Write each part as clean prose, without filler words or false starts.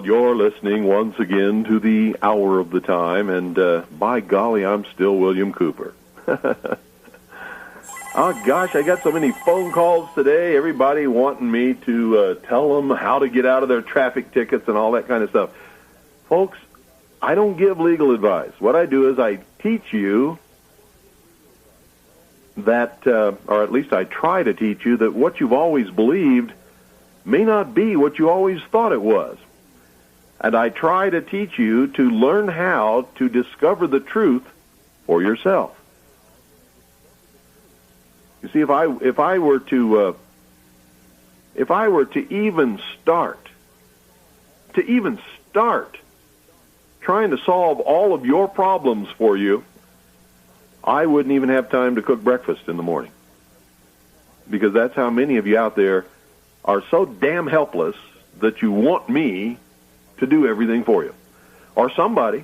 you're listening once again to the Hour of the Time, and by golly, I'm still William Cooper. Oh, gosh, I got so many phone calls today, everybody wanting me to tell them how to get out of their traffic tickets and all that kind of stuff. Folks, I don't give legal advice. What I do is I teach you that, or at least I try to teach you, that what you've always believed may not be what you always thought it was. And I try to teach you to learn how to discover the truth for yourself. You see, if I were to even start trying to solve all of your problems for you, I wouldn't even have time to cook breakfast in the morning. Because that's how many of you out there are so damn helpless that you want me to do everything for you. Or somebody.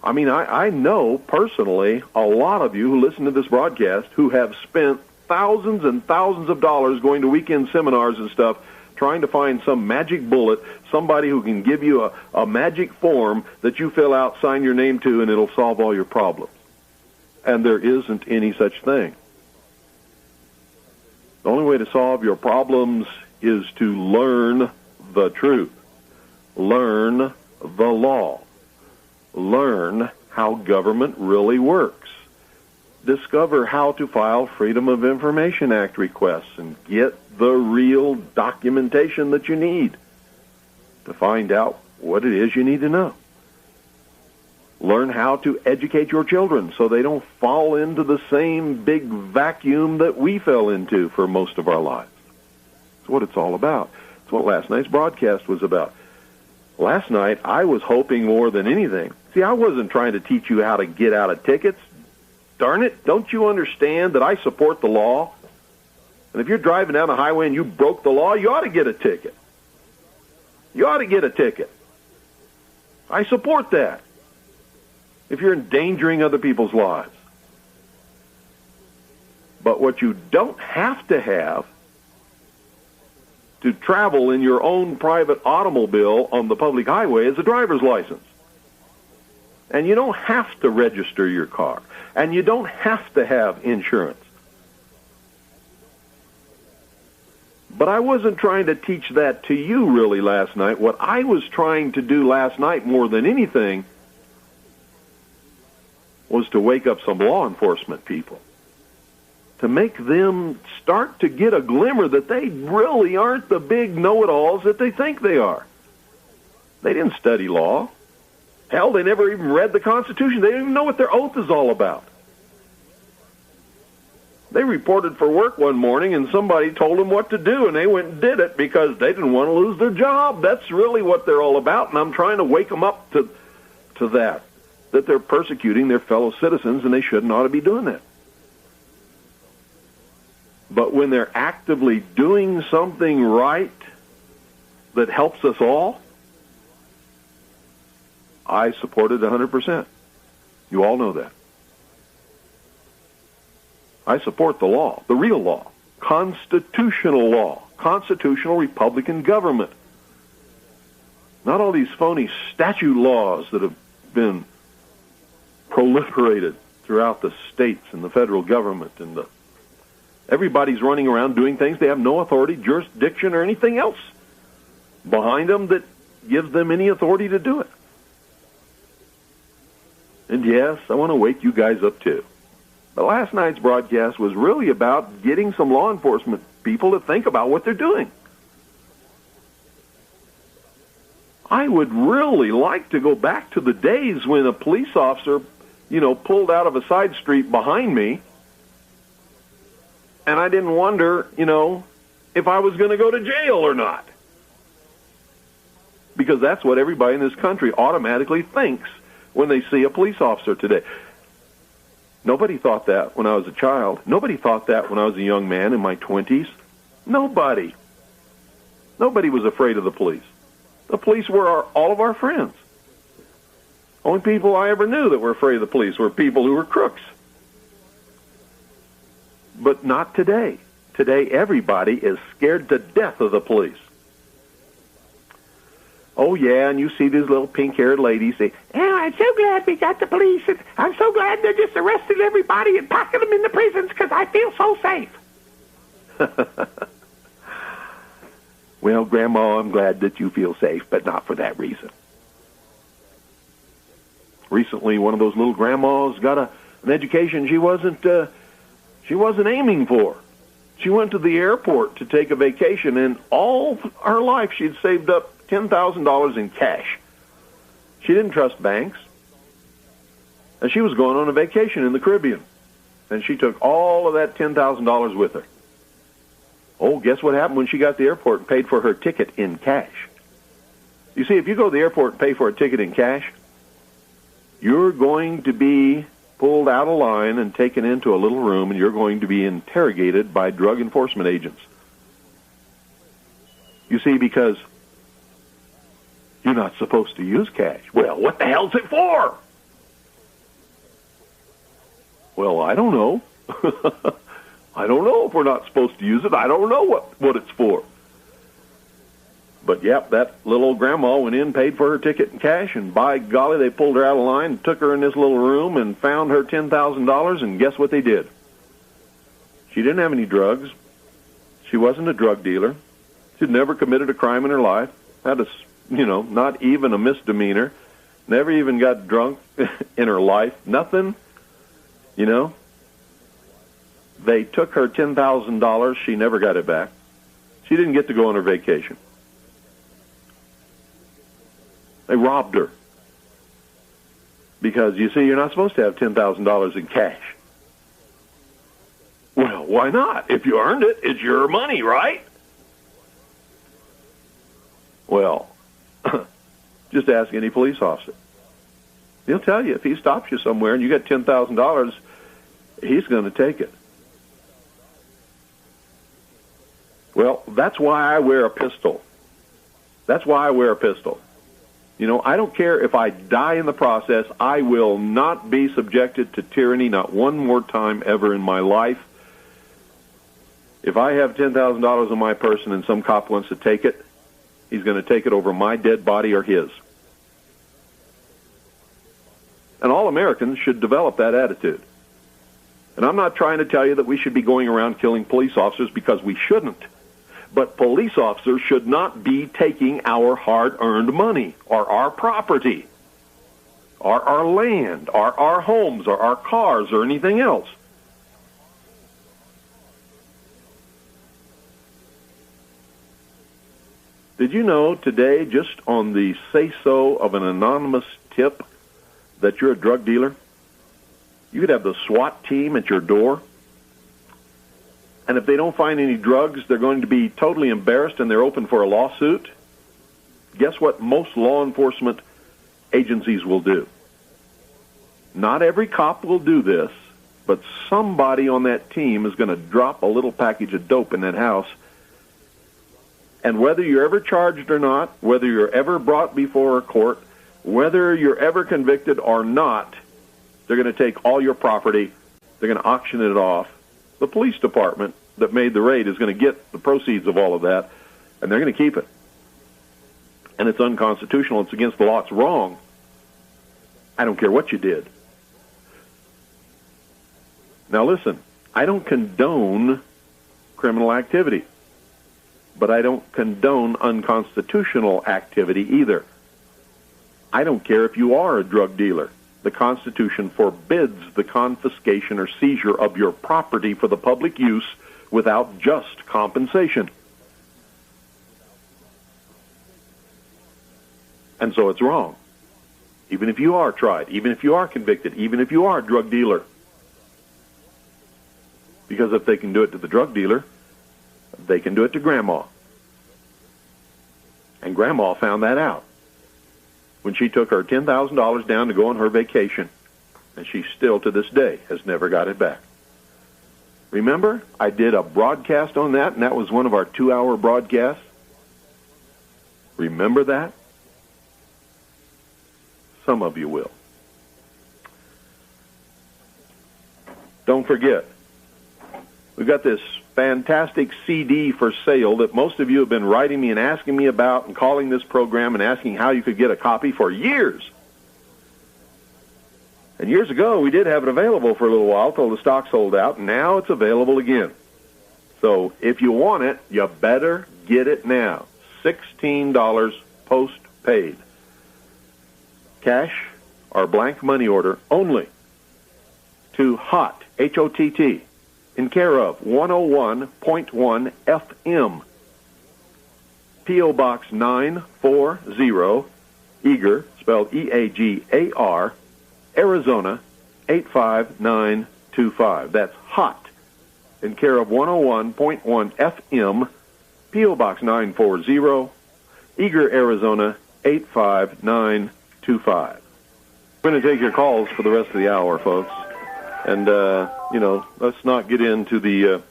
I mean, I know personally a lot of you who listen to this broadcast who have spent thousands and thousands of dollars going to weekend seminars and stuff trying to find some magic bullet, somebody who can give you a magic form that you fill out, sign your name to, and it'll solve all your problems. And there isn't any such thing. The only way to solve your problems is to learn the truth. Learn the law. Learn how government really works. Discover how to file Freedom of Information Act requests and get the real documentation that you need to find out what it is you need to know. Learn how to educate your children so they don't fall into the same big vacuum that we fell into for most of our lives. That's what it's all about. That's what last night's broadcast was about. Last night, I was hoping more than anything. See, I wasn't trying to teach you how to get out of tickets. Darn it, don't you understand that I support the law? And if you're driving down the highway and you broke the law, you ought to get a ticket. You ought to get a ticket. I support that. If you're endangering other people's lives. But what you don't have to travel in your own private automobile on the public highway is a driver's license. And you don't have to register your car. And you don't have to have insurance. But I wasn't trying to teach that to you really last night. What I was trying to do last night more than anything was to wake up some law enforcement people. To make them start to get a glimmer that they really aren't the big know-it-alls that they think they are. They didn't study law. Hell, they never even read the Constitution. They don't even know what their oath is all about. They reported for work one morning, and somebody told them what to do, and they went and did it because they didn't want to lose their job. That's really what they're all about, and I'm trying to wake them up to that they're persecuting their fellow citizens, and they shouldn't ought to be doing that. But when they're actively doing something right that helps us all, I support it 100%. You all know that. I support the law, the real law, constitutional Republican government. Not all these phony statute laws that have been proliferated throughout the states and the federal government, and everybody's running around doing things they have no authority, jurisdiction, or anything else behind them that gives them any authority to do it. And yes, I want to wake you guys up too. But last night's broadcast was really about getting some law enforcement people to think about what they're doing. I would really like to go back to the days when a police officer, pulled out of a side street behind me, and I didn't wonder, if I was going to go to jail or not. Because that's what everybody in this country automatically thinks when they see a police officer today. Nobody thought that when I was a child. Nobody thought that when I was a young man in my 20s. Nobody. Nobody was afraid of the police. The police were all of our friends. Only people I ever knew that were afraid of the police were people who were crooks. But not today. Today, everybody is scared to death of the police. Oh, yeah, and you see these little pink-haired ladies say, "Oh, I'm so glad we got the police, and I'm so glad they just arrested everybody and packing them in the prisons because I feel so safe." Well, Grandma, I'm glad that you feel safe, but not for that reason. Recently, one of those little grandmas got an education she wasn't aiming for. She went to the airport to take a vacation, and all her life she'd saved up $10,000 in cash. She didn't trust banks, and she was going on a vacation in the Caribbean, and she took all of that $10,000 with her. Oh, guess what happened when she got to the airport and paid for her ticket in cash? You see, if you go to the airport and pay for a ticket in cash, you're going to be pulled out of line and taken into a little room, and you're going to be interrogated by drug enforcement agents. You see, because you're not supposed to use cash. Well, what the hell's it for? Well, I don't know. I don't know if we're not supposed to use it. I don't know what it's for. But, yep, that little old grandma went in, paid for her ticket in cash, and by golly, they pulled her out of line, took her in this little room, and found her $10,000, and guess what they did? She didn't have any drugs. She wasn't a drug dealer. She'd never committed a crime in her life. Had a, not even a misdemeanor. Never even got drunk in her life. Nothing, They took her $10,000. She never got it back. She didn't get to go on her vacation. They robbed her. Because, you see, you're not supposed to have $10,000 in cash. Well, why not? If you earned it, it's your money, right? Well, just ask any police officer. He'll tell you if he stops you somewhere and you got $10,000, he's going to take it. Well, that's why I wear a pistol. That's why I wear a pistol. I don't care if I die in the process. I will not be subjected to tyranny not one more time ever in my life. If I have $10,000 in my person and some cop wants to take it, he's going to take it over my dead body or his. And all Americans should develop that attitude. And I'm not trying to tell you that we should be going around killing police officers, because we shouldn't. But police officers should not be taking our hard-earned money or our property or our land or our homes or our cars or anything else. Did you know today, just on the say-so of an anonymous tip, that you're a drug dealer? You could have the SWAT team at your door. And if they don't find any drugs, they're going to be totally embarrassed and they're open for a lawsuit. Guess what most law enforcement agencies will do? Not every cop will do this, but somebody on that team is going to drop a little package of dope in that house. And whether you're ever charged or not, whether you're ever brought before a court, whether you're ever convicted or not, they're going to take all your property. They're going to auction it off. The police department that made the raid is going to get the proceeds of all of that, and they're going to keep it. And it's unconstitutional. It's against the law. It's wrong. I don't care what you did. Now listen, I don't condone criminal activity, but I don't condone unconstitutional activity either. I don't care if you are a drug dealer. The Constitution forbids the confiscation or seizure of your property for the public use without just compensation. And so it's wrong. Even if you are tried, even if you are convicted, even if you are a drug dealer. Because if they can do it to the drug dealer, they can do it to Grandma. And Grandma found that out when she took her $10,000 down to go on her vacation, and she still, to this day, has never got it back. Remember, I did a broadcast on that, and that was one of our 2-hour broadcasts. Remember that? Some of you will. Don't forget, we've got this fantastic CD for sale that most of you have been writing me and asking me about and calling this program and asking how you could get a copy for years. And years ago, we did have it available for a little while till the stock sold out, and now it's available again. So if you want it, you better get it now. $16 post-paid. Cash or blank money order only to HOTT, H-O-T-T, in care of 101.1 FM. P.O. Box 940, Eager, spelled E-A-G-A-R, Arizona 85925. That's HOTT, in care of 101.1 FM, P.O. Box 940, Eager, Arizona 85925. We're going to take your calls for the rest of the hour, folks. And, let's not get into the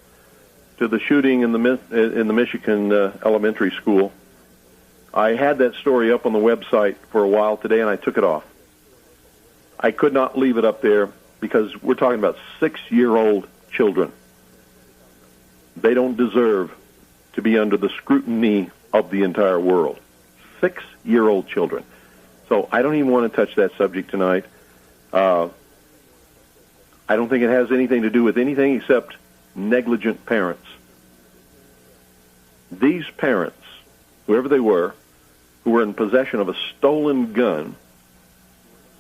shooting in the Michigan elementary school. I had that story up on the website for a while today, and I took it off. I could not leave it up there because we're talking about 6-year-old children. They don't deserve to be under the scrutiny of the entire world. 6-year-old children. So I don't even want to touch that subject tonight. I don't think it has anything to do with anything except negligent parents. These parents, whoever they were, who were in possession of a stolen gun,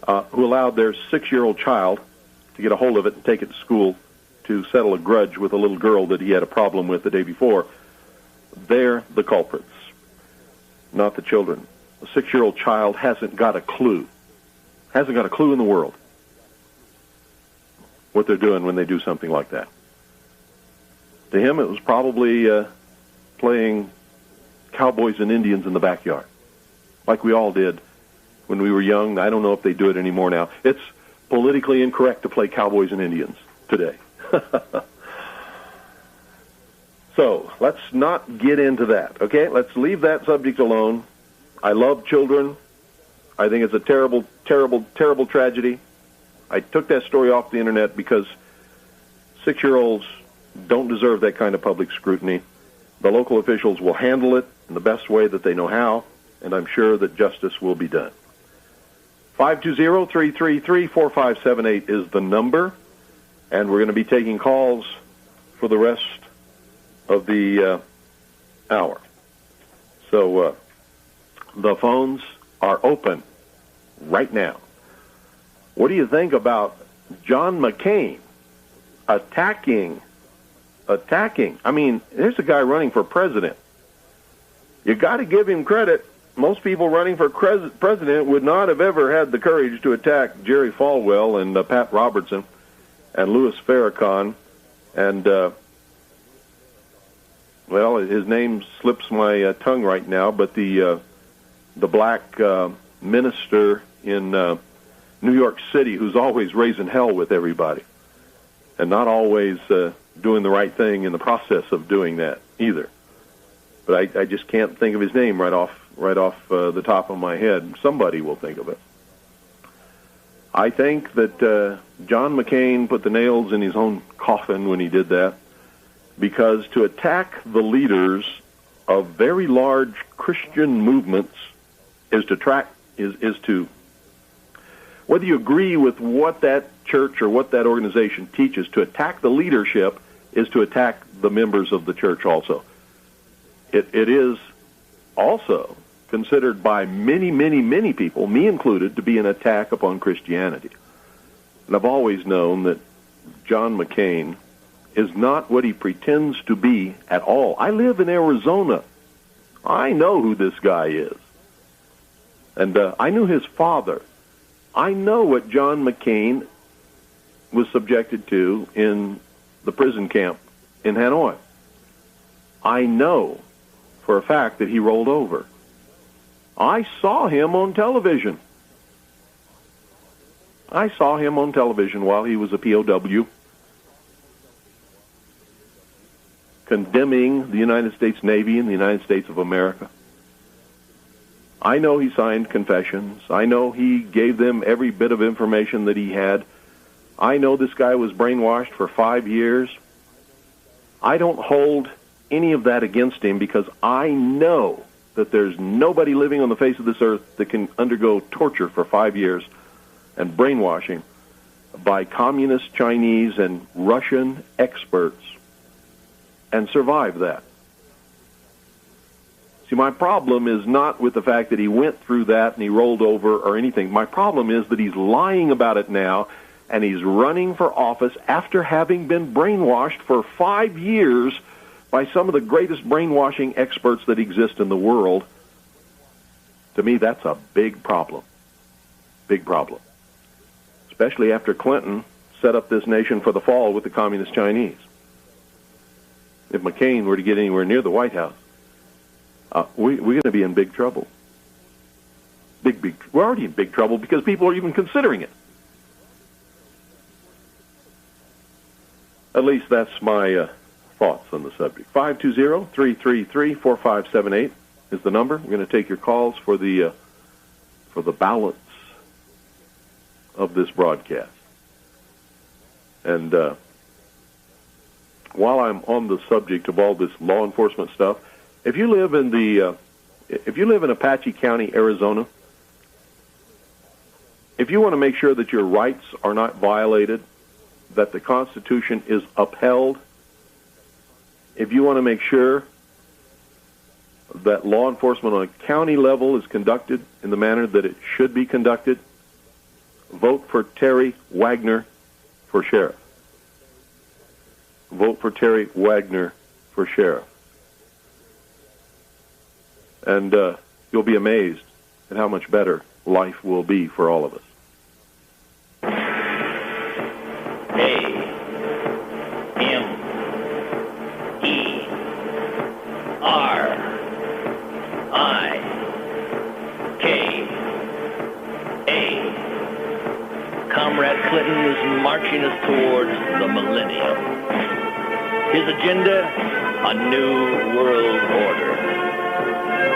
who allowed their 6-year-old child to get a hold of it and take it to school to settle a grudge with a little girl that he had a problem with the day before, they're the culprits, not the children. A 6-year-old child hasn't got a clue in the world what they're doing when they do something like that. To him, it was probably playing cowboys and Indians in the backyard, like we all did when we were young. I don't know if they do it anymore now. It's politically incorrect to play cowboys and Indians today. So let's not get into that, okay? Let's leave that subject alone. I love children. I think it's a terrible, terrible, terrible tragedy. I took that story off the internet because 6-year-olds don't deserve that kind of public scrutiny. The local officials will handle it in the best way that they know how, and I'm sure that justice will be done. 520-333-4578 is the number, and we're going to be taking calls for the rest of the hour. So the phones are open right now. What do you think about John McCain attacking? I mean, here's a guy running for president. You got to give him credit. Most people running for president would not have ever had the courage to attack Jerry Falwell and Pat Robertson and Louis Farrakhan and, well, his name slips my tongue right now, but the black minister in New York City who's always raising hell with everybody and not always doing the right thing in the process of doing that either. But I just can't think of his name right off the top of my head. Somebody will think of it. I think that John McCain put the nails in his own coffin when he did that, because to attack the leaders of very large Christian movements is to whether you agree with what that church or what that organization teaches, to attack the leadership is to attack the members of the church also. It is also considered by many, many, many people, me included, to be an attack upon Christianity. And I've always known that John McCain is not what he pretends to be at all. I live in Arizona. I know who this guy is. And I knew his father. I know what John McCain was subjected to in the prison camp in Hanoi. I know for a fact that he rolled over. I saw him on television. I saw him on television while he was a POW, condemning the United States Navy and the United States of America. I know he signed confessions. I know he gave them every bit of information that he had. I know this guy was brainwashed for 5 years. I don't hold any of that against him because I know that there's nobody living on the face of this earth that can undergo torture for 5 years and brainwashing by communist Chinese and Russian experts and survive that. See, my problem is not with the fact that he went through that and he rolled over or anything. My problem is that he's lying about it now, and he's running for office after having been brainwashed for 5 years by some of the greatest brainwashing experts that exist in the world. To me, that's a big problem. Big problem. Especially after Clinton set up this nation for the fall with the communist Chinese. If McCain were to get anywhere near the White House, we're going to be in big trouble. We're already in big trouble because people are even considering it. At least that's my thoughts on the subject. 520-333-4578 is the number. We're going to take your calls for the balance of this broadcast. And while I'm on the subject of all this law enforcement stuff, if you live in Apache County, Arizona, if you want to make sure that your rights are not violated, that the Constitution is upheld, if you want to make sure that law enforcement on a county level is conducted in the manner that it should be conducted, vote for Terry Wagner for sheriff. Vote for Terry Wagner for sheriff. And you'll be amazed at how much better life will be for all of us. Comrade Clinton is marching us towards the millennium. His agenda, a new world order.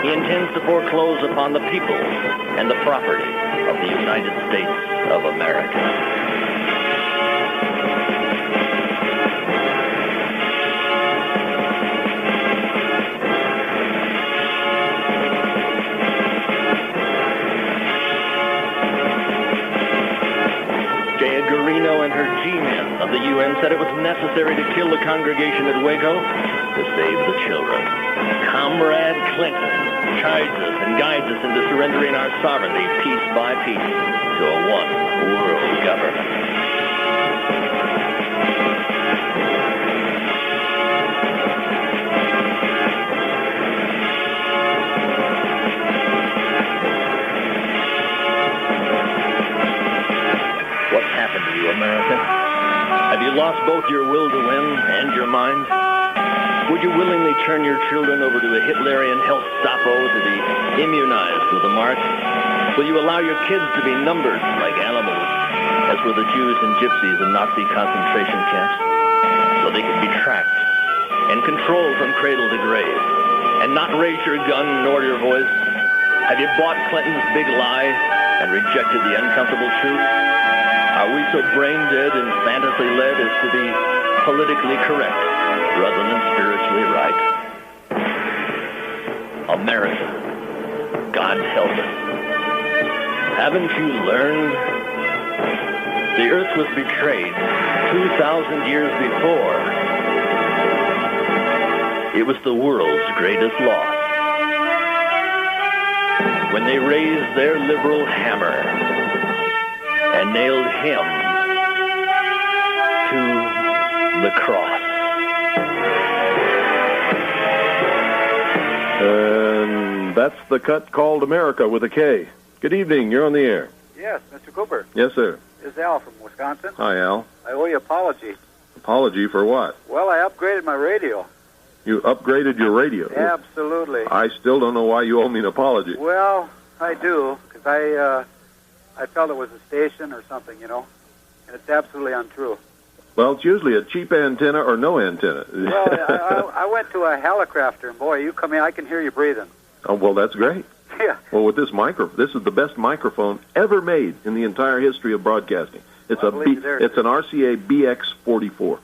He intends to foreclose upon the people and the property of the United States of America. And her G-men of the UN said it was necessary to kill the congregation at Waco to save the children. Comrade Clinton chides us and guides us into surrendering our sovereignty piece by piece to a one-world government. America? Have you lost both your will to win and your mind? Would you willingly turn your children over to a Hitlerian Gestapo to be immunized with the mark? Will you allow your kids to be numbered like animals, as were the Jews and Gypsies in Nazi concentration camps, so they could be tracked and controlled from cradle to grave, and not raise your gun nor your voice? Have you bought Clinton's big lie and rejected the uncomfortable truth? Are we so brain-dead and fantasy-led as to be politically correct rather than spiritually right? America, God help us. Haven't you learned? The earth was betrayed 2,000 years before. It was the world's greatest loss. When they raised their liberal hammer and nailed him to the cross. And that's the cut called America with a K. Good evening. You're on the air. Yes, Mr. Cooper. Yes, sir. This is Al from Wisconsin. Hi, Al. I owe you an apology. Apology for what? Well, I upgraded my radio. You upgraded your radio? Absolutely. I still don't know why you owe me an apology. Well, I do, because I felt it was a station or something, you know, and it's absolutely untrue. Well, it's usually a cheap antenna or no antenna. Well, I went to a helicopter, and boy, you come in, I can hear you breathing. Oh, well, that's great. Yeah. Well, with this this is the best microphone ever made in the entire history of broadcasting. It's Well, it's an RCA BX44.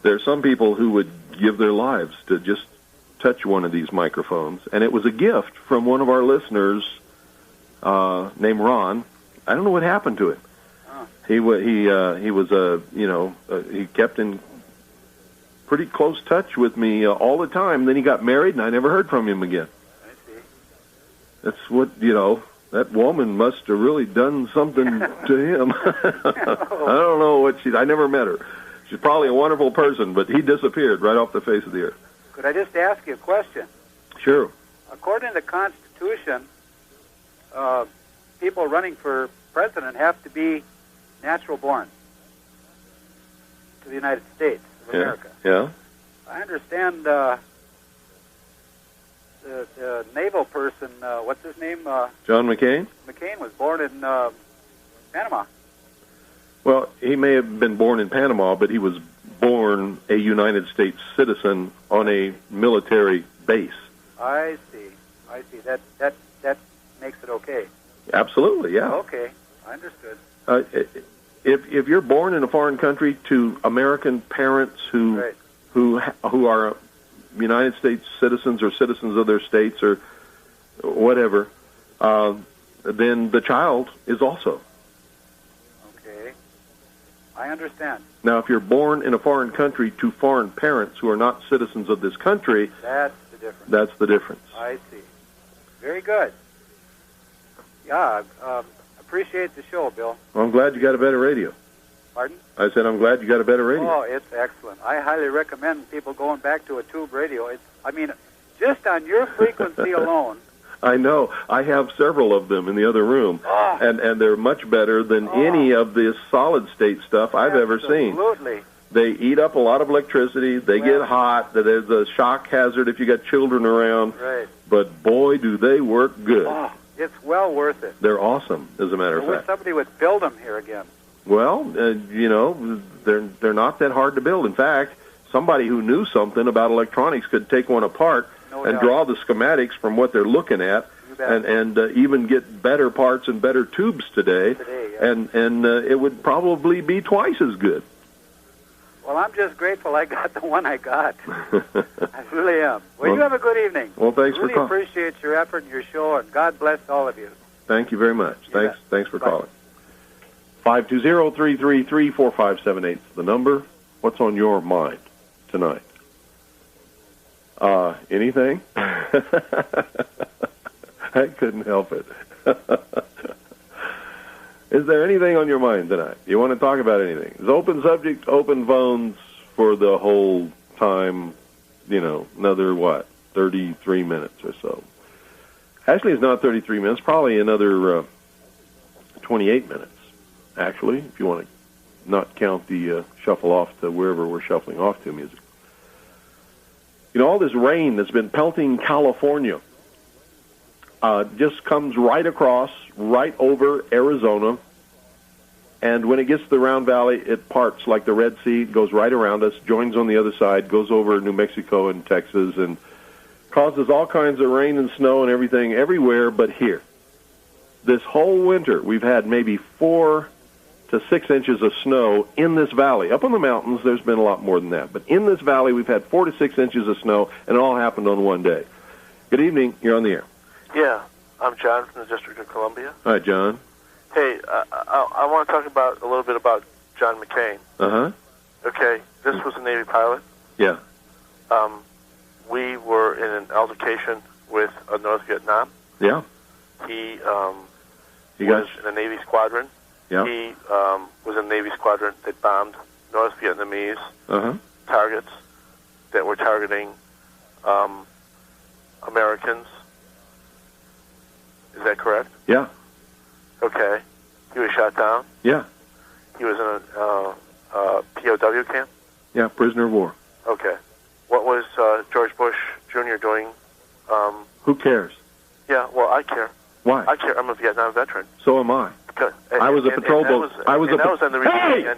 There are some people who would give their lives to just touch one of these microphones. And it was a gift from one of our listeners named Ron. I don't know what happened to him. He kept in pretty close touch with me all the time. Then he got married, and I never heard from him again. I see. That's what, that woman must have really done something to him. I don't know I never met her. She's probably a wonderful person, but he disappeared right off the face of the earth. Could I just ask you a question? Sure. According to the Constitution, people running for president have to be natural born to the United States of America. Yeah. I understand the naval person, what's his name? John McCain? McCain was born in Panama. Well, he may have been born in Panama, but he was born a United States citizen on a military base. I see. That makes it okay. Absolutely, yeah. Okay, I understood. If you're born in a foreign country to American parents who are United States citizens or citizens of their states or whatever, then the child is also. Okay, I understand. Now, if you're born in a foreign country to foreign parents who are not citizens of this country, that's the difference. That's the difference. I see. Very good. Yeah, appreciate the show, Bill. Well, I'm glad you got a better radio. Pardon? I said I'm glad you got a better radio. Oh, it's excellent. I highly recommend people going back to a tube radio. Just on your frequency alone. I know. I have several of them in the other room, and they're much better than any of this solid-state stuff I've ever seen. Absolutely. They eat up a lot of electricity. They get hot. There's a shock hazard if you got children around. Right. But, boy, do they work good. Oh, it's well worth it. They're awesome, as a matter of I wish fact. somebody would build them here again. Well, they're not that hard to build. In fact, somebody who knew something about electronics could take one apart and draw the schematics from what they're looking at, and even get better parts and better tubes today, and it would probably be twice as good. Well, I'm just grateful I got the one I got. I really am. Well, you have a good evening. Well, thanks for calling. Really appreciate your effort and your show, and God bless all of you. Thank you very much. Thanks for calling. 520-333-4578 is the number. What's on your mind tonight? Anything? I couldn't help it. Is there anything on your mind tonight? You want to talk about anything? It's open subject, open phones for the whole time, another, 33 minutes or so. Actually, it's not 33 minutes, probably another 28 minutes, actually, if you want to not count the shuffle off to wherever we're shuffling off to music. All this rain that's been pelting California just comes right across, right over Arizona, and when it gets to the Round Valley, it parts like the Red Sea, goes right around us, joins on the other side, goes over New Mexico and Texas, and causes all kinds of rain and snow and everything everywhere but here. This whole winter, we've had maybe 4 to 6 inches of snow in this valley. Up on the mountains, there's been a lot more than that. But in this valley, we've had 4 to 6 inches of snow, and it all happened on one day. Good evening. You're on the air. Yeah, I'm John from the District of Columbia. Hi, John. Hey, I want to talk a little bit about John McCain. Uh-huh. Okay, this was a Navy pilot. Yeah. We were in an altercation with North Vietnam. Yeah. He was in a Navy squadron. Yeah. He was in a Navy squadron that bombed North Vietnamese targets that were targeting Americans. Is that correct? Yeah. Okay. He was shot down? Yeah. He was in a POW camp? Yeah, prisoner of war. Okay. What was George Bush Jr. doing? Who cares? Yeah, well, I care. Why? I care. I'm a Vietnam veteran. So am I. I was a patrol boat.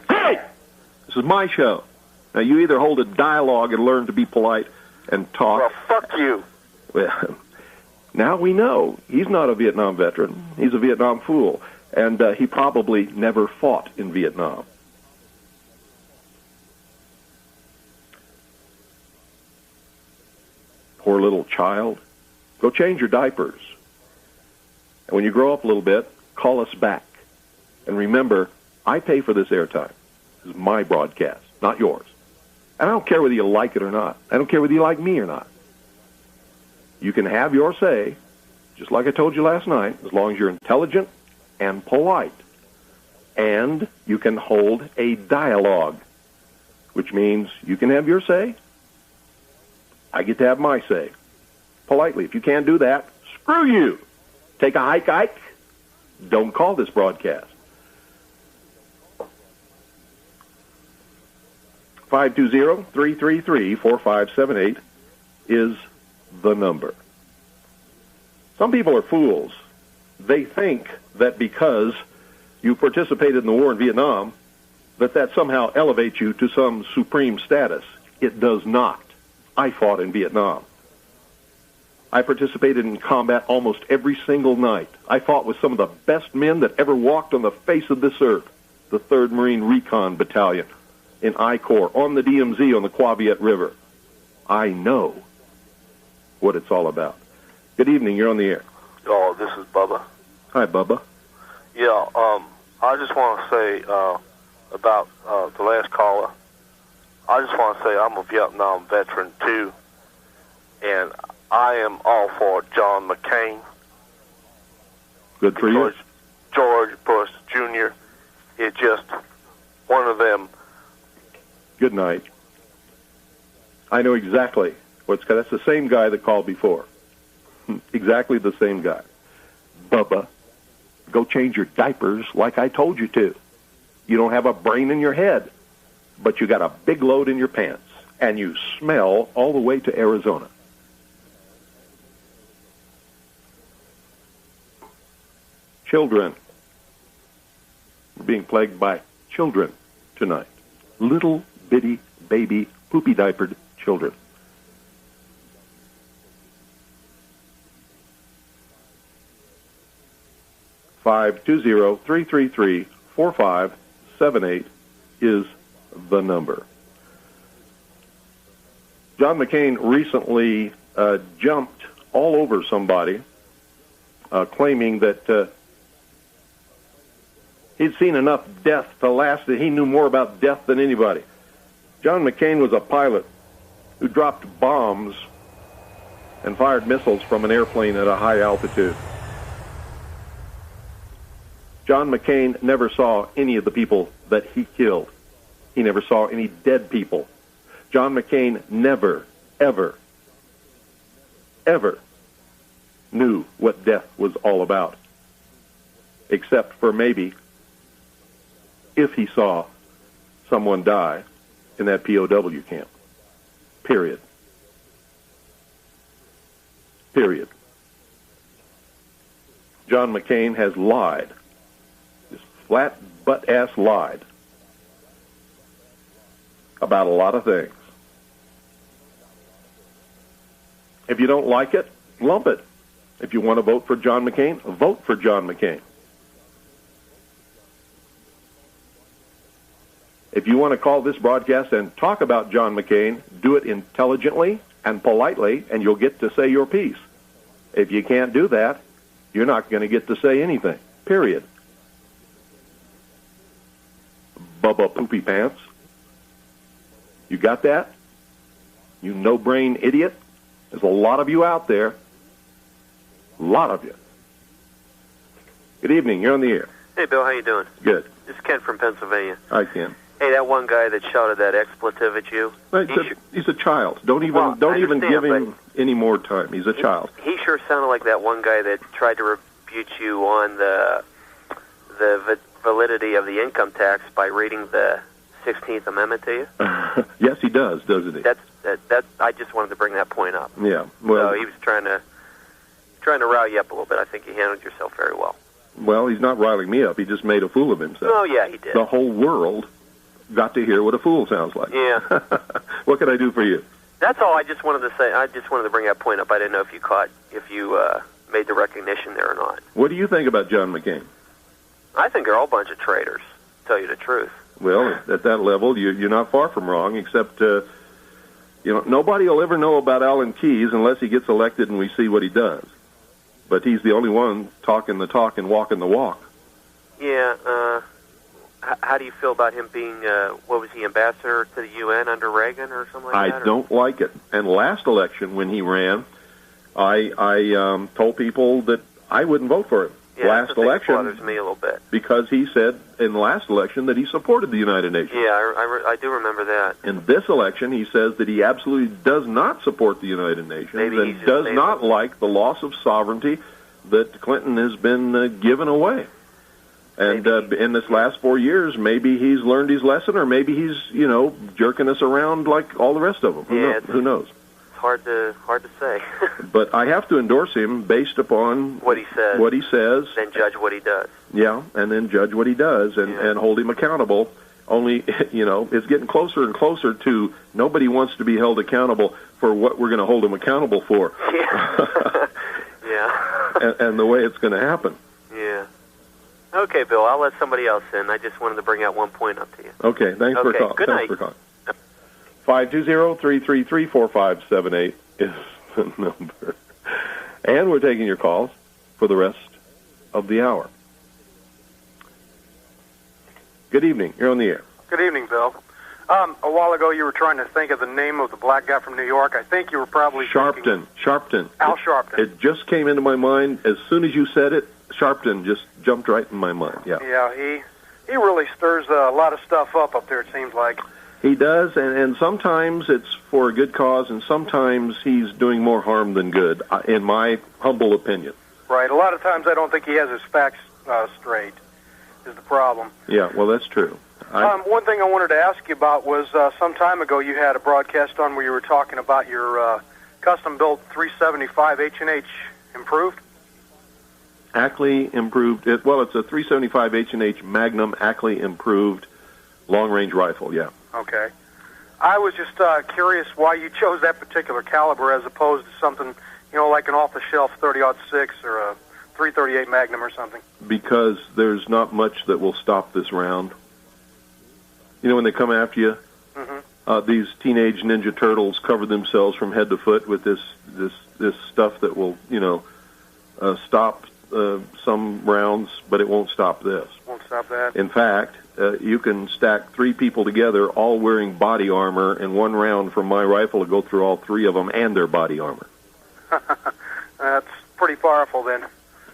Hey! This is my show. Now, you either hold a dialogue and learn to be polite and talk. Well, fuck you. Well, now we know he's not a Vietnam veteran. He's a Vietnam fool, and he probably never fought in Vietnam. or little child, go change your diapers. And when you grow up a little bit, call us back. And remember, I pay for this airtime. This is my broadcast, not yours. And I don't care whether you like it or not. I don't care whether you like me or not. You can have your say, just like I told you last night, as long as you're intelligent and polite. And you can hold a dialogue, which means you can have your say, I get to have my say. Politely. If you can't do that, screw you. Take a hike, Ike. Don't call this broadcast. 520-333-4578 is the number. Some people are fools. They think that because you participated in the war in Vietnam, that somehow elevates you to some supreme status. It does not. I fought in Vietnam. I participated in combat almost every single night. I fought with some of the best men that ever walked on the face of this earth, the 3rd Marine Recon Battalion in I Corps, on the DMZ on the Qua Viet River. I know what it's all about. Good evening. You're on the air. Oh, this is Bubba. Hi, Bubba. Yeah, I just want to say about the last caller. I just want to say I'm a Vietnam veteran, too, and I am all for John McCain. Good for you. George Bush Jr. is just one of them. Good night. I know exactly what's... That's the same guy that called before. Exactly the same guy. Bubba, go change your diapers like I told you to. You don't have a brain in your head, but you got a big load in your pants, and you smell all the way to Arizona. Children. We're being plagued by children tonight. Little bitty baby poopy diapered children. Five 203334578 is the number. John McCain recently jumped all over somebody, claiming that he'd seen enough death to last, that he knew more about death than anybody. John McCain was a pilot who dropped bombs and fired missiles from an airplane at a high altitude. John McCain never saw any of the people that he killed. He never saw any dead people. John McCain never, ever, ever knew what death was all about, except for maybe if he saw someone die in that POW camp. Period. Period. John McCain has lied. Just flat butt-ass lied about a lot of things. If you don't like it, lump it. If you want to vote for John McCain, vote for John McCain. If you want to call this broadcast and talk about John McCain, do it intelligently and politely, and you'll get to say your piece. If you can't do that, you're not going to get to say anything. Period. Bubba Poopy Pants. You got that? You no-brain idiot? There's a lot of you out there. A lot of you. Good evening. You're on the air. Hey, Bill. How you doing? Good. This is Ken from Pennsylvania. Hi, Ken. Hey, that one guy that shouted that expletive at you. He's a child. Don't even give him any more time. He's a child. He sure sounded like that one guy that tried to refute you on the validity of the income tax by reading the 16th Amendment to you. Yes, he does, doesn't he? That I just wanted to bring that point up. Yeah. Well, so he was trying to rile you up a little bit. I think you handled yourself very well. Well, he's not riling me up. He just made a fool of himself. Oh, yeah, he did. The whole world got to hear what a fool sounds like. Yeah. What can I do for you? That's all I just wanted to say. I just wanted to bring that point up. I didn't know if you made the recognition there or not. What do you think about John McCain? I think they're all a bunch of traitors, to tell you the truth. Well, at that level, you're not far from wrong, except, Nobody will ever know about Alan Keyes unless he gets elected and we see what he does. But he's the only one talking the talk and walking the walk. Yeah. How do you feel about him being, what was he, ambassador to the UN under Reagan or something like that? I don't like it. And last election when he ran, I told people that I wouldn't vote for him. Yeah, last election bothers me a little bit. Because he said in the last election that he supported the United Nations. Yeah, I do remember that. In this election, he says that he absolutely does not support the United Nations and does not like the loss of sovereignty that Clinton has been given away. And in this last 4 years, maybe he's learned his lesson, or maybe he's jerking us around like all the rest of them. Who knows? Hard to say. But I have to endorse him based upon what he says. Then judge what he does. Yeah, and then judge what he does and hold him accountable. Only, it's getting closer and closer to nobody wants to be held accountable for what we're going to hold him accountable for. Yeah. Yeah. and the way it's going to happen. Yeah. Okay, Bill, I'll let somebody else in. I just wanted to bring out one point up to you. Okay, thanks for calling. Good night. 520-333-4578 is the number. And we're taking your calls for the rest of the hour. Good evening. You're on the air. Good evening, Bill. A while ago you were trying to think of the name of the black guy from New York. I think you were probably Sharpton. Al Sharpton. It just came into my mind. As soon as you said it, Sharpton just jumped right in my mind. Yeah. Yeah, he really stirs a lot of stuff up there, it seems like. He does, and sometimes it's for a good cause, and sometimes he's doing more harm than good, in my humble opinion. Right. A lot of times I don't think he has his facts straight, is the problem. Yeah, well, that's true. One thing I wanted to ask you about was some time ago you had a broadcast on where you were talking about your custom-built 375 H&H improved. Ackley improved. It's a 375 H&H Magnum Ackley improved long-range rifle, yeah. Okay. I was just curious why you chose that particular caliber as opposed to something, like an off-the-shelf 30-06 or a 338 Magnum or something. Because there's not much that will stop this round. When they come after you, these teenage Ninja Turtles cover themselves from head to foot with this stuff that will, stop some rounds, but it won't stop this. Won't stop that. In fact, you can stack 3 people together, all wearing body armor, and one round from my rifle will go through all 3 of them and their body armor. That's pretty powerful, then.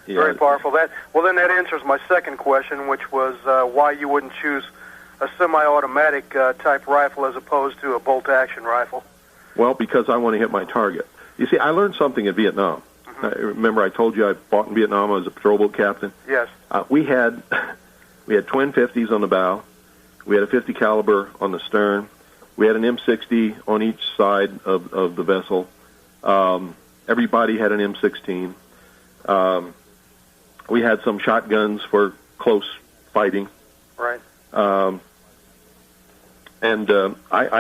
Yeah. Very powerful. Then that answers my second question, which was why you wouldn't choose a semi-automatic type rifle as opposed to a bolt-action rifle. Well, because I want to hit my target. You see, I learned something in Vietnam. Remember I told you I fought in Vietnam as a patrol boat captain? Yes. We had twin 50s on the bow. We had a 50 caliber on the stern. We had an M60 on each side of the vessel. Everybody had an M16. We had some shotguns for close fighting. Right. I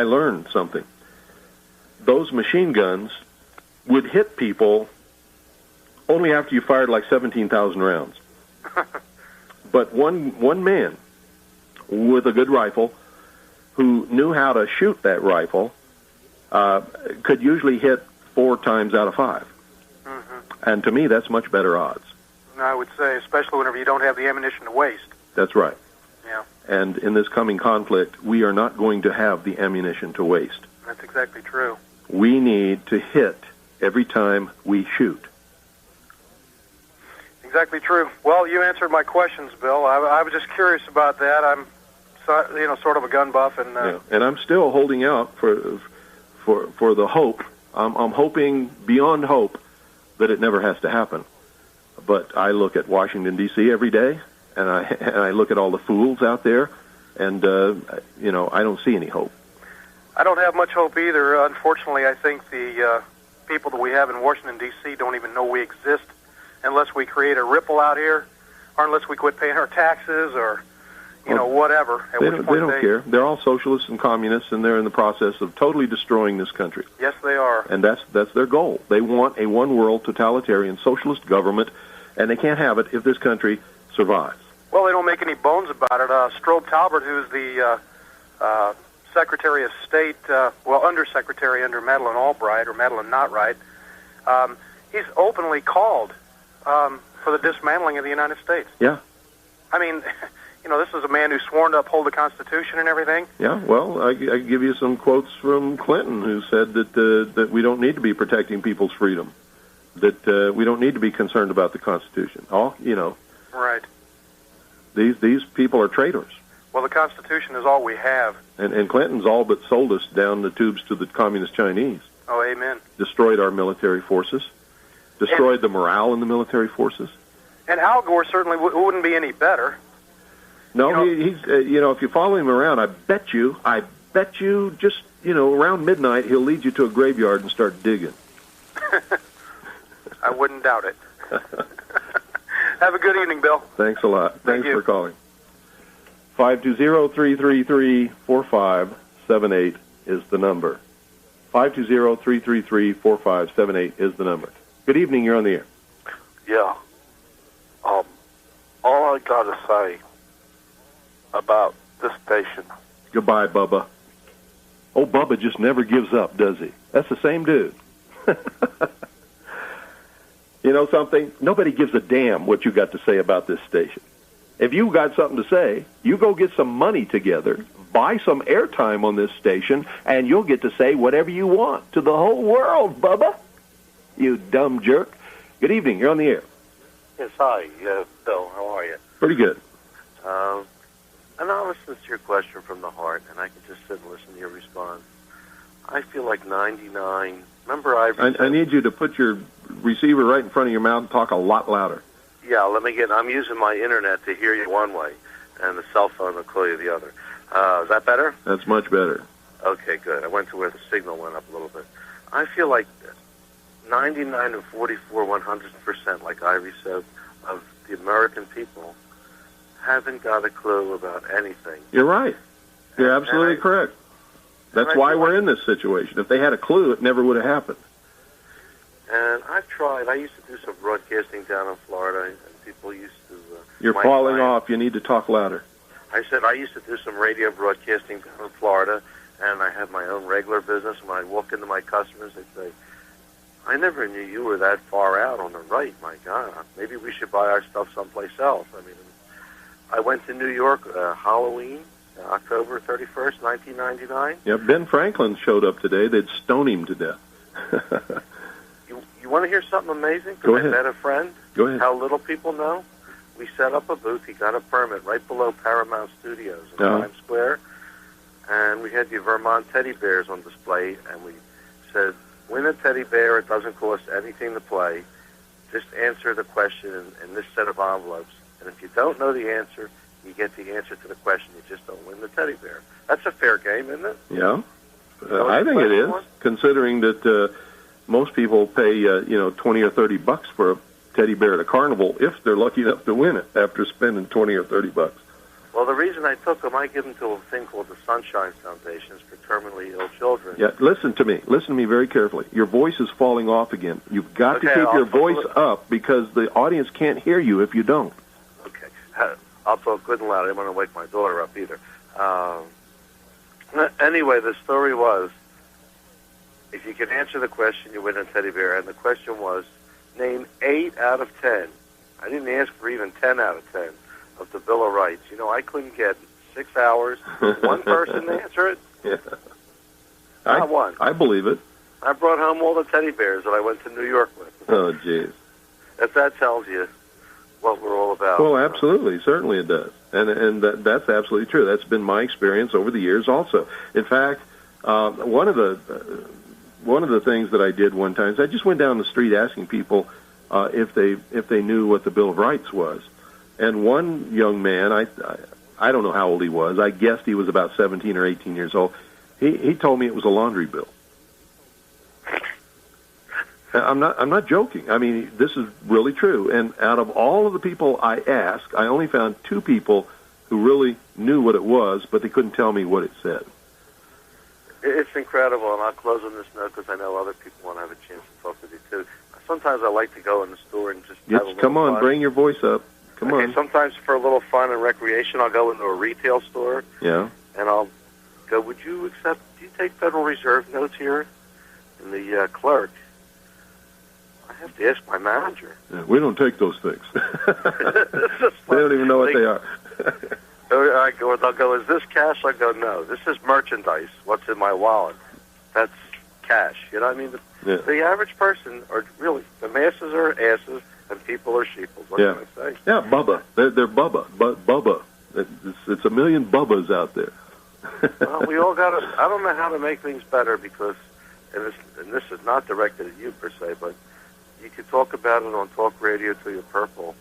learned something. Those machine guns would hit people only after you fired like 17,000 rounds. But one man with a good rifle who knew how to shoot that rifle could usually hit 4 times out of 5. And to me, that's much better odds. I would say, especially whenever you don't have the ammunition to waste. That's right. Yeah. And in this coming conflict, we are not going to have the ammunition to waste. That's exactly true. We need to hit every time we shoot. Exactly true. Well, you answered my questions, Bill. I was just curious about that. I'm, sort of a gun buff, and and I'm still holding out for the hope. I'm hoping beyond hope that it never has to happen. But I look at Washington D.C. every day, and I look at all the fools out there, and I don't see any hope. I don't have much hope either. Unfortunately, I think the people that we have in Washington D.C. don't even know we exist unless we create a ripple out here, or unless we quit paying our taxes, or whatever. They don't care. They're all socialists and communists, and they're in the process of totally destroying this country. Yes, they are. And that's their goal. They want a one-world totalitarian socialist government, and they can't have it if this country survives. Well, they don't make any bones about it. Strobe Talbott, who's the Secretary of State, Undersecretary under Madeleine Albright, or Madeleine Notright, he's openly called for the dismantling of the United States. Yeah. I mean, this is a man who's sworn to uphold the Constitution and everything. Yeah, well, I give you some quotes from Clinton, who said that we don't need to be protecting people's freedom, that we don't need to be concerned about the Constitution. Right. These people are traitors. Well, the Constitution is all we have. And Clinton's all but sold us down the tubes to the communist Chinese. Oh, amen. Destroyed our military forces. Destroyed the morale in the military forces. And Al Gore certainly wouldn't be any better. No, he's if you follow him around, I bet you, just, around midnight, he'll lead you to a graveyard and start digging. I wouldn't doubt it. Have a good evening, Bill. Thanks a lot. Thank Thanks you. for calling. 520-333-4578 is the number. 520-333-4578 is the number. Good evening. You're on the air. Yeah. All I got to say about this station. Goodbye, Bubba. Oh, Bubba just never gives up, does he? That's the same dude. You know something? Nobody gives a damn what you got to say about this station. If you got something to say, you go get some money together, buy some airtime on this station, and you'll get to say whatever you want to the whole world, Bubba. You dumb jerk. Good evening. You're on the air. Yes, hi, Bill. How are you? Pretty good. And I'll listen to your question from the heart, and I can just sit and listen to your response. I feel like 99. Remember, I need you to put your receiver right in front of your mouth and talk a lot louder. Yeah, I'm using my internet to hear you one way, and the cell phone will call you the other. Is that better? That's much better. Okay, good. I went to where the signal went up a little bit. I feel like 99 and 44, 100%, like Ivy said, of the American people haven't got a clue about anything. You're right. You're absolutely correct. That's why we're in this situation. If they had a clue, it never would have happened. And I've tried. I used to do some broadcasting down in Florida, and people used to... You're falling off. You need to talk louder. I said I used to do some radio broadcasting down in Florida, and I had my own regular business. When I walk into my customers, they'd say, I never knew you were that far out on the right. My God, maybe we should buy our stuff someplace else. I mean, I went to New York Halloween, October 31st, 1999. Yeah, Ben Franklin showed up today. They'd stone him to death. You want to hear something amazing? Go ahead. I met a friend. Go ahead. How little people know. We set up a booth. He got a permit right below Paramount Studios in Times Square. And we had the Vermont teddy bears on display. And we said, win a teddy bear. It doesn't cost anything to play. Just answer the question in this set of envelopes. And if you don't know the answer, you get the answer to the question. You just don't win the teddy bear. That's a fair game, isn't it? Yeah. I think it is, considering that most people pay, $20 or $30 for a teddy bear at a carnival if they're lucky enough to win it after spending $20 or $30. Well, the reason I took them, I give them to a thing called the Sunshine Foundations for terminally ill children. Yeah, listen to me. Listen to me very carefully. Your voice is falling off again. You've got to keep your voice up because the audience can't hear you if you don't. Okay. I'll talk good and loud. I don't want to wake my daughter up either. Anyway, the story was, if you can answer the question, you win a teddy bear. And the question was, name 8 out of 10. I didn't ask for even 10 out of 10 of the Bill of Rights. I couldn't get 6 hours, one person to answer it. Yeah. Not one. I believe it. I brought home all the teddy bears that I went to New York with. Oh, jeez. If that tells you what we're all about. Well, absolutely. Certainly it does. And that's absolutely true. That's been my experience over the years also. In fact, one of the things that I did one time is I just went down the street asking people if they knew what the Bill of Rights was. And one young man, I don't know how old he was. I guessed he was about 17 or 18 years old. He told me it was a laundry bill. I'm not joking. I mean, this is really true. And out of all of the people I asked, I only found 2 people who really knew what it was, but they couldn't tell me what it said. It's incredible, and I'll close on this note because I know other people want to have a chance to talk with you, too. Sometimes I like to go in the store and just have a little Come on, fun. bring your voice up. Come on. Sometimes for a little fun and recreation, I'll go into a retail store. Yeah. And I'll go, would you accept, do you take Federal Reserve notes here? And the clerk, I have to ask my manager. Yeah, we don't take those things. They don't even know what they are. They'll go, is this cash? I go, no, this is merchandise. What's in my wallet? That's cash. You know what I mean? The average person, or really, the masses are asses and people are sheeples. What can I say? Yeah, Bubba. They're Bubba. Bubba. It's a million Bubbas out there. Well, we all got to, I don't know how to make things better because, and this is not directed at you per se, but you could talk about it on talk radio till you're purple.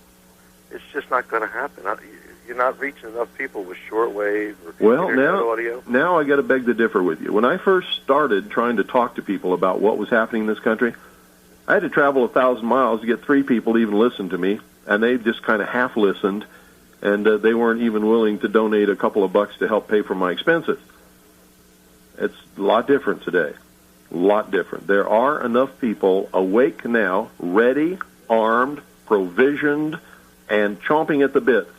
It's just not going to happen. You're not reaching enough people with shortwave or internet audio. Now I got to beg to differ with you. When I first started trying to talk to people about what was happening in this country, I had to travel 1,000 miles to get 3 people to even listen to me, and they just kind of half listened, and they weren't even willing to donate a couple of bucks to help pay for my expenses. It's a lot different today. A lot different. There are enough people awake now, ready, armed, provisioned, and chomping at the bit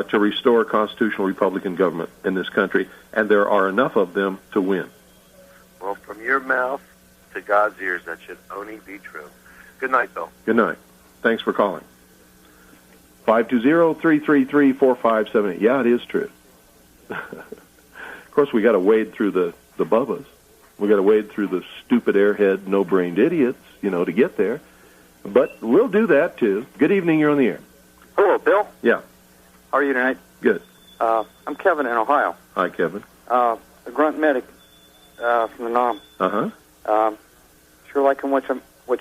to restore a constitutional Republican government in this country, and there are enough of them to win. Well, from your mouth to God's ears, that should only be true. Good night, Bill. Good night. Thanks for calling. 520-333-4578. Yeah, it is true. Of course, we got to wade through the Bubbas. We got to wade through the stupid airhead, no-brained idiots, to get there. But we'll do that, too. Good evening. You're on the air. Hello, Bill. Yeah. How are you tonight? Good. I'm Kevin in Ohio. Hi, Kevin. A grunt medic from the NOM. Sure liking what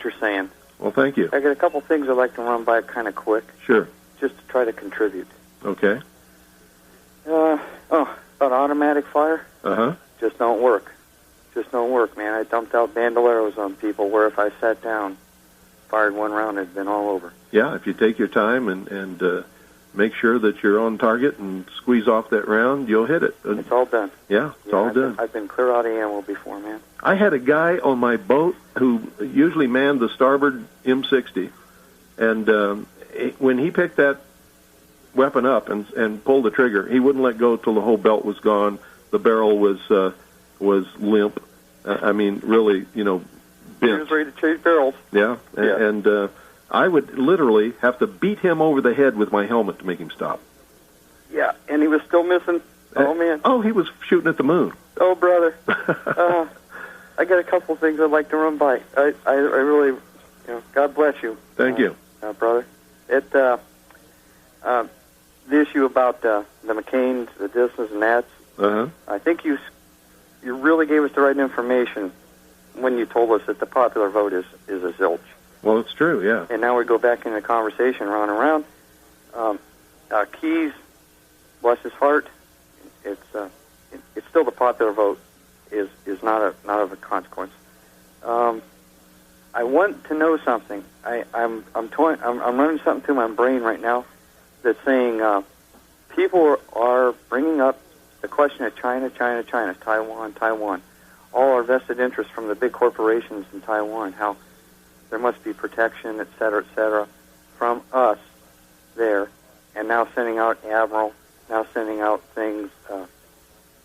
you're saying. Well, thank you. I got a couple things I'd like to run by kind of quick. Sure. Just to try to contribute. Okay. About automatic fire. Just don't work. Just don't work, man. I dumped out bandoleros on people where if I sat down, fired one round, it'd been all over. Yeah, if you take your time and make sure that you're on target and squeeze off that round, you'll hit it. It's all done. Yeah, it's all done. I've been clear out of ammo before, man. I had a guy on my boat who usually manned the starboard M60, and when he picked that weapon up and pulled the trigger, he wouldn't let go till the whole belt was gone. The barrel was limp. I mean, really, bent. He was ready to change barrels. Yeah. And I would literally have to beat him over the head with my helmet to make him stop. Yeah, and he was still missing. Oh, man. Oh, he was shooting at the moon. Oh, brother. I got a couple things I'd like to run by. I really, God bless you. Thank you. Brother. The issue about the McCain's, the Disses and Nats, I think you really gave us the right information when you told us that the popular vote is a zilch. Well, it's true, yeah. And now we go back in the conversation round and round. Keyes, bless his heart, it's still the popular vote is not of a consequence. I want to know something. I'm running something through my brain right now that's saying people are bringing up the question of China, Taiwan, all our vested interests from the big corporations in Taiwan, how there must be protection, et cetera, from us there, and now sending out Admiral, now sending out things that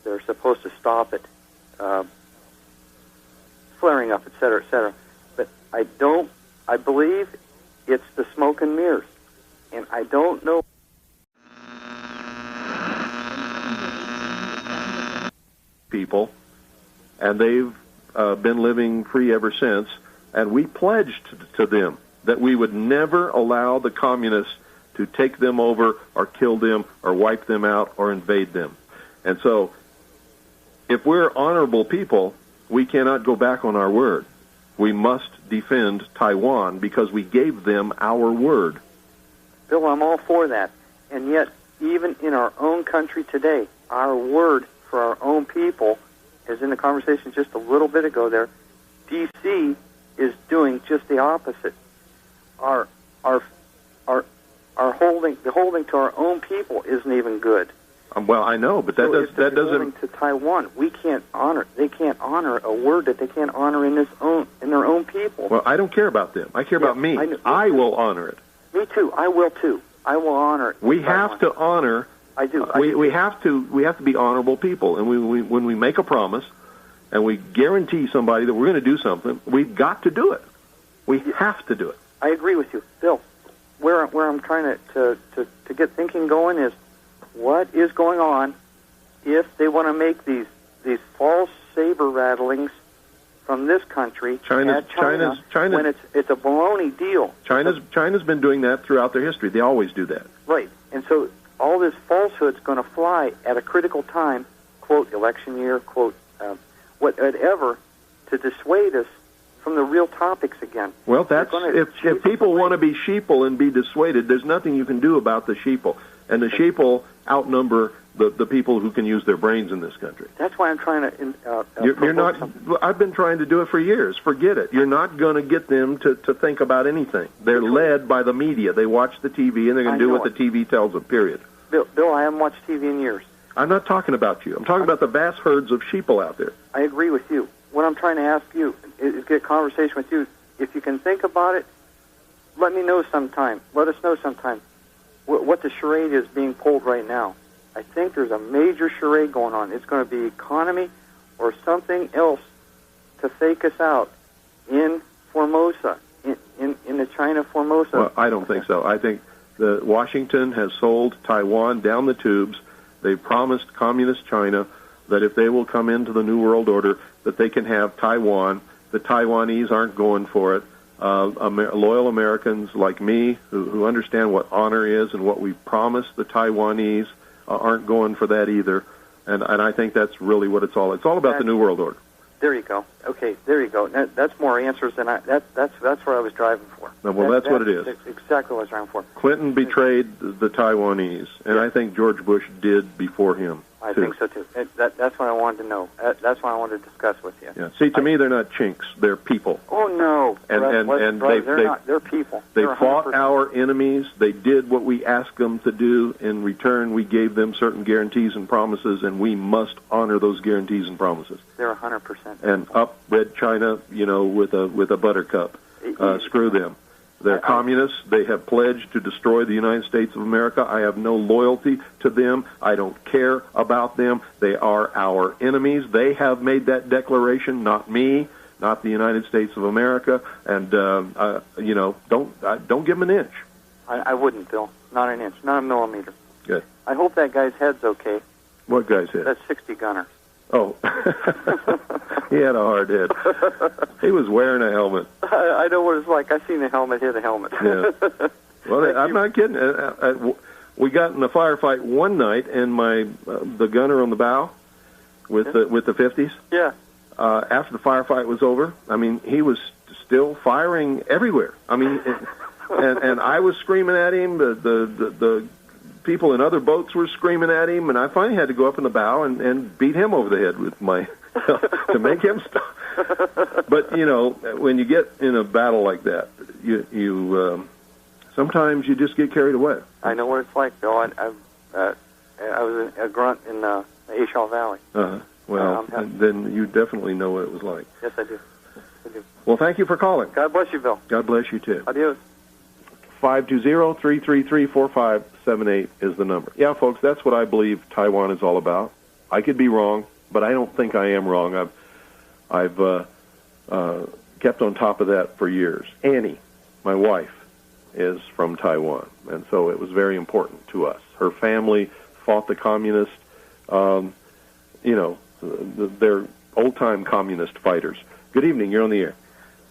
are supposed to stop it flaring up, et cetera. But I believe it's the smoke and mirrors, and I don't know. People, and they've been living free ever since, and we pledged to them that we would never allow the communists to take them over or kill them or wipe them out or invade them. And so if we're honorable people, we cannot go back on our word. We must defend Taiwan because we gave them our word. Bill, I'm all for that. And yet, even in our own country today, our word for our own people, as in the conversation just a little bit ago there, D.C. is doing just the opposite. Our holding to our own people isn't even good. Well, I know, but that doesn't. Holding to Taiwan, they can't honor a word that they can't honor in their own people. Well, I don't care about them. I care about me. I will honor it. Me too. I will too. I will honor it. We have to honor I do. We have to be honorable people, and when we make a promise and we guarantee somebody that we're going to do something, we've got to do it. We have to do it. I agree with you, Bill. Where I'm trying to get thinking going is, what is going on if they want to make these false saber rattlings from this country China's when it's a baloney deal. China's been doing that throughout their history. They always do that. Right, and so all this falsehood's going to fly at a critical time, quote, election year, quote, whatever, to dissuade us from the real topics again. Well, that's if people want to be sheeple and be dissuaded, there's nothing you can do about the sheeple. And the sheeple outnumber the people who can use their brains in this country. That's why I'm trying to... you're not. I've been trying to do it for years. Forget it. You're not going to get them to think about anything. They're led by the media. They watch the TV, and they're going to do what the TV tells them, period. Bill, I haven't watched TV in years. I'm not talking about you. I'm talking about the vast herds of sheeple out there. I agree with you. What I'm trying to ask you is get a conversation with you. If you can think about it, let me know sometime. Let us know sometime what the charade is being pulled right now. I think there's a major charade going on. It's going to be economy or something else to fake us out in Formosa, in the China Formosa. Well, I don't think so. I think Washington has sold Taiwan down the tubes. They promised Communist China that if they will come into the New World Order, that they can have Taiwan. The Taiwanese aren't going for it. Loyal Americans like me, who understand what honor is and what we promised the Taiwanese, aren't going for that either. And I think that's really what it's all. It's all about the New World Order. There you go. Okay, there you go. That's more answers than that's where I was driving for. Well, that's what it is. That's exactly what I was driving for. Clinton betrayed the Taiwanese, and I think George Bush did before him. I think so too. That's what I wanted to know. That's what I wanted to discuss with you. Yeah. See, to me, they're not chinks. They're people. Oh no! They're people. They fought our enemies. They did what we asked them to do. In return, we gave them certain guarantees and promises, and we must honor those guarantees and promises. They're 100%. And up Red China, with a buttercup. Screw them. They're communists. They have pledged to destroy the United States of America. I have no loyalty to them. I don't care about them. They are our enemies. They have made that declaration, not me, not the United States of America. And, don't give them an inch. I wouldn't, Bill. Not an inch. Not a millimeter. Good. I hope that guy's head's okay. What guy's head? That 60 gunner. Oh, he had a hard head. He was wearing a helmet. I know what it's like. I've seen a helmet hit a helmet. Yeah. Well, I'm not kidding. We got in a firefight one night, and the gunner on the bow with the 50s. Yeah. After the firefight was over, I mean, he was still firing everywhere. I mean, and I was screaming at him. The people in other boats were screaming at him, and I finally had to go up in the bow and beat him over the head with my to make him stop. But when you get in a battle like that, you sometimes you just get carried away. I know what it's like, Bill. I was a grunt in the Ashall Valley. Well, then you definitely know what it was like. Yes, I do. Well, thank you for calling. God bless you, Bill. God bless you too. Adios. 520-333-4578 is the number. Yeah, folks, that's what I believe Taiwan is all about. I could be wrong, but I don't think I am wrong. I've kept on top of that for years. Annie, my wife, is from Taiwan, and so it was very important to us. Her family fought the communists. They're old-time communist fighters. Good evening. You're on the air.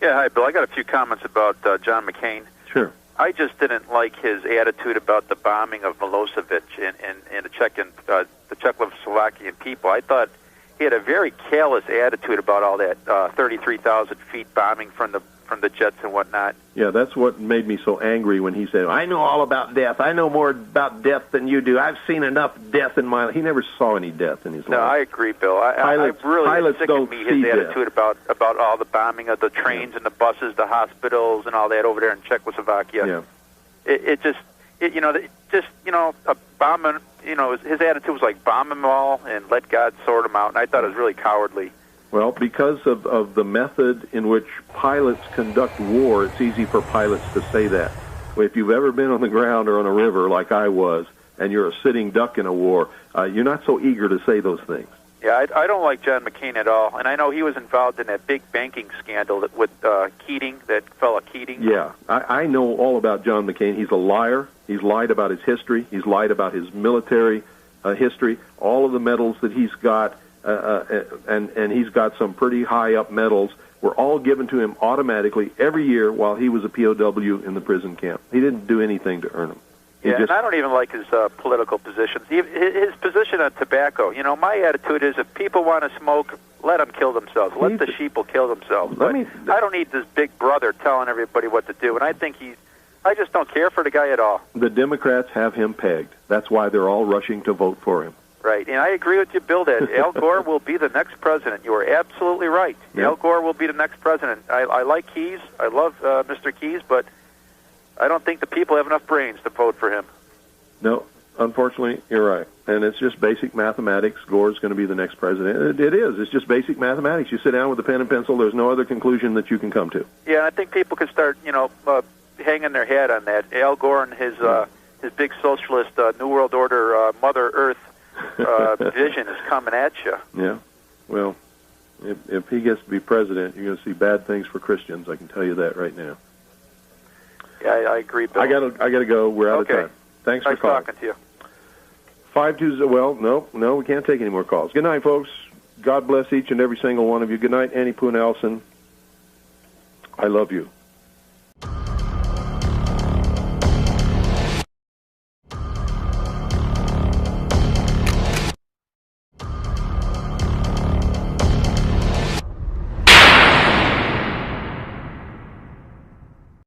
Yeah, hi, Bill. I got a few comments about John McCain. Sure. I just didn't like his attitude about the bombing of Milosevic and the Czechoslovakian people. I thought he had a very callous attitude about all that 33,000 feet bombing from the jets and whatnot. Yeah, that's what made me so angry when he said, "I know all about death. I know more about death than you do. I've seen enough death in my life." He never saw any death in his life. No, I agree, Bill. Pilots really sick don't of me see his attitude about all the bombing of the trains and the buses, the hospitals, and all that over there in Czechoslovakia. Yeah. A bombing. His attitude was like bomb them all and let God sort them out, and I thought it was really cowardly. Well, because of the method in which pilots conduct war, it's easy for pilots to say that. If you've ever been on the ground or on a river like I was, and you're a sitting duck in a war, you're not so eager to say those things. Yeah, I don't like John McCain at all, and I know he was involved in that big banking scandal with Keating, that fella Keating. Yeah, I know all about John McCain. He's a liar. He's lied about his history. He's lied about his military history. All of the medals that he's got, and he's got some pretty high-up medals, were all given to him automatically every year while he was a POW in the prison camp. He didn't do anything to earn them. Yeah, and I don't even like his political positions. His position on tobacco, my attitude is if people want to smoke, let them kill themselves. Let the sheeple kill themselves. But I don't need this big brother telling everybody what to do, and I just don't care for the guy at all. The Democrats have him pegged. That's why they're all rushing to vote for him. Right, and I agree with you, Bill, that Al Gore will be the next president. You are absolutely right. Yep. Al Gore will be the next president. I like Keyes. I love Mr. Keyes, but I don't think the people have enough brains to vote for him. No, unfortunately, you're right. And it's just basic mathematics. Gore's going to be the next president. It is. It's just basic mathematics. You sit down with a pen and pencil, there's no other conclusion that you can come to. Yeah, I think people could start, hanging their head on that. Al Gore and his big socialist New World Order Mother Earth vision is coming at you. Yeah. Well, if he gets to be president, you're going to see bad things for Christians. I can tell you that right now. Yeah, I agree, Bill. I gotta go. We're out of time. Thanks for calling. Nice talking to you. 520. Well, no, we can't take any more calls. Good night, folks. God bless each and every single one of you. Good night, Annie Poon Allison. I love you.